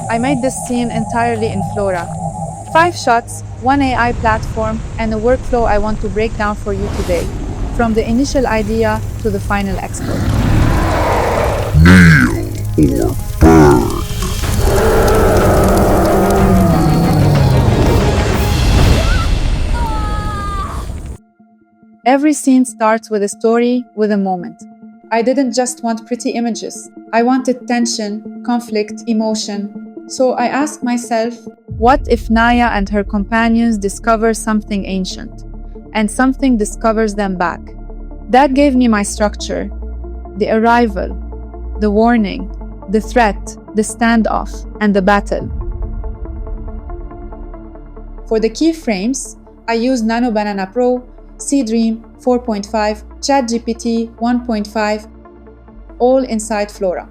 I made this scene entirely in Flora. 5 shots, 1 AI platform, and a workflow I want to break down for you today, from the initial idea to the final export. Nail or burn. Every scene starts with a story, with a moment. I didn't just want pretty images. I wanted tension, conflict, emotion. So I asked myself, what if Naya and her companions discover something ancient, and something discovers them back? That gave me my structure: the arrival, the warning, the threat, the standoff, and the battle. For the keyframes, I used Nano Banana Pro, Cadream 4.5, ChatGPT 1.5, all inside Flora.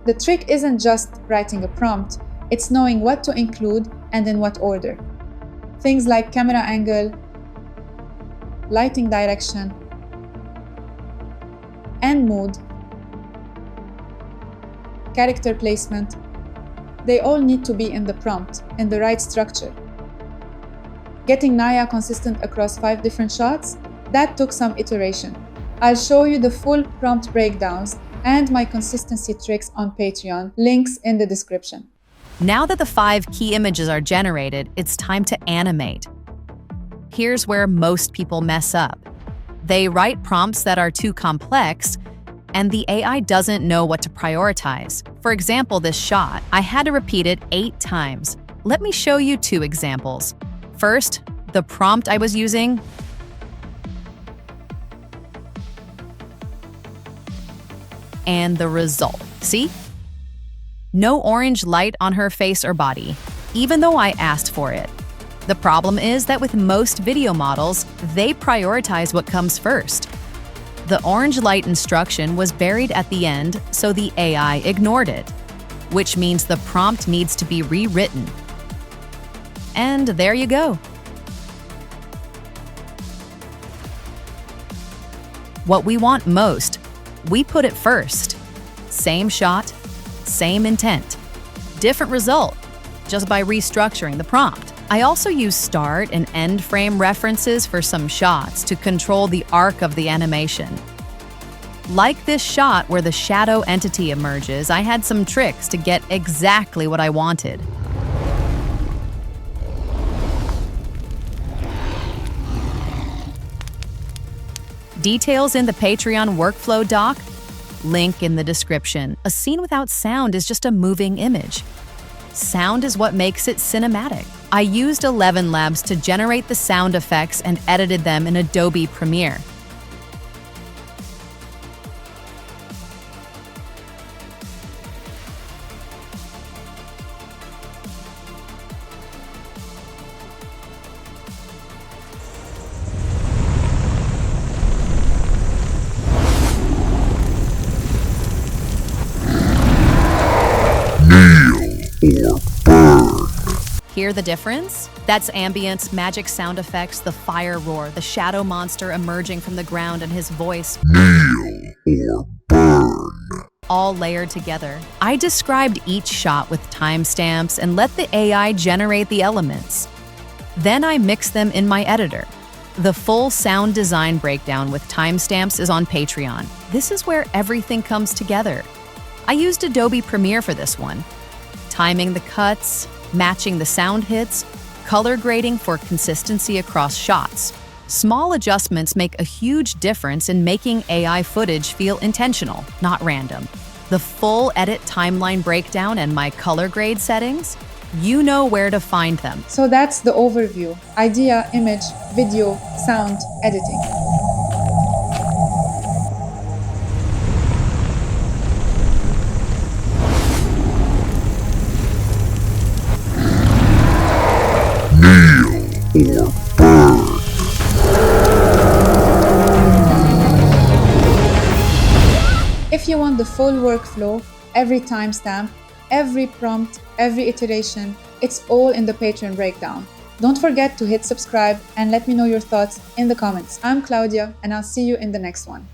The trick isn't just writing a prompt, it's knowing what to include and in what order. Things like camera angle, lighting direction, and mood, character placement, they all need to be in the prompt, in the right structure. Getting Naya consistent across 5 different shots, that took some iteration. I'll show you the full prompt breakdowns and my consistency tricks on Patreon, links in the description. Now that the 5 key images are generated, it's time to animate. Here's where most people mess up. They write prompts that are too complex, and the AI doesn't know what to prioritize. For example, this shot, I had to repeat it 8 times. Let me show you 2 examples. First, the prompt I was using, and the result. See? No orange light on her face or body, even though I asked for it. The problem is that with most video models, they prioritize what comes first. The orange light instruction was buried at the end, so the AI ignored it, which means the prompt needs to be rewritten. And there you go. What we want most, we put it first. Same shot, same intent. Different result, just by restructuring the prompt. I also use start and end frame references for some shots to control the arc of the animation. Like this shot where the shadow entity emerges, I had some tricks to get exactly what I wanted. Details in the Patreon workflow doc, link in the description. A scene without sound is just a moving image. Sound is what makes it cinematic. I used 11 Labs to generate the sound effects and edited them in Adobe Premiere. Nail or burn. Hear the difference? That's ambience, magic sound effects, the fire roar, the shadow monster emerging from the ground and his voice. Nail or burn. All layered together. I described each shot with timestamps and let the AI generate the elements. Then I mixed them in my editor. The full sound design breakdown with timestamps is on Patreon. This is where everything comes together. I used Adobe Premiere for this one. Timing the cuts, matching the sound hits, color grading for consistency across shots. Small adjustments make a huge difference in making AI footage feel intentional, not random. The full edit timeline breakdown and my color grade settings, you know where to find them. So that's the overview: idea, image, video, sound, editing. Nail or burn. If you want the full workflow, every timestamp, every prompt, every iteration, it's all in the Patreon breakdown. Don't forget to hit subscribe and let me know your thoughts in the comments. I'm Claudia, and I'll see you in the next one.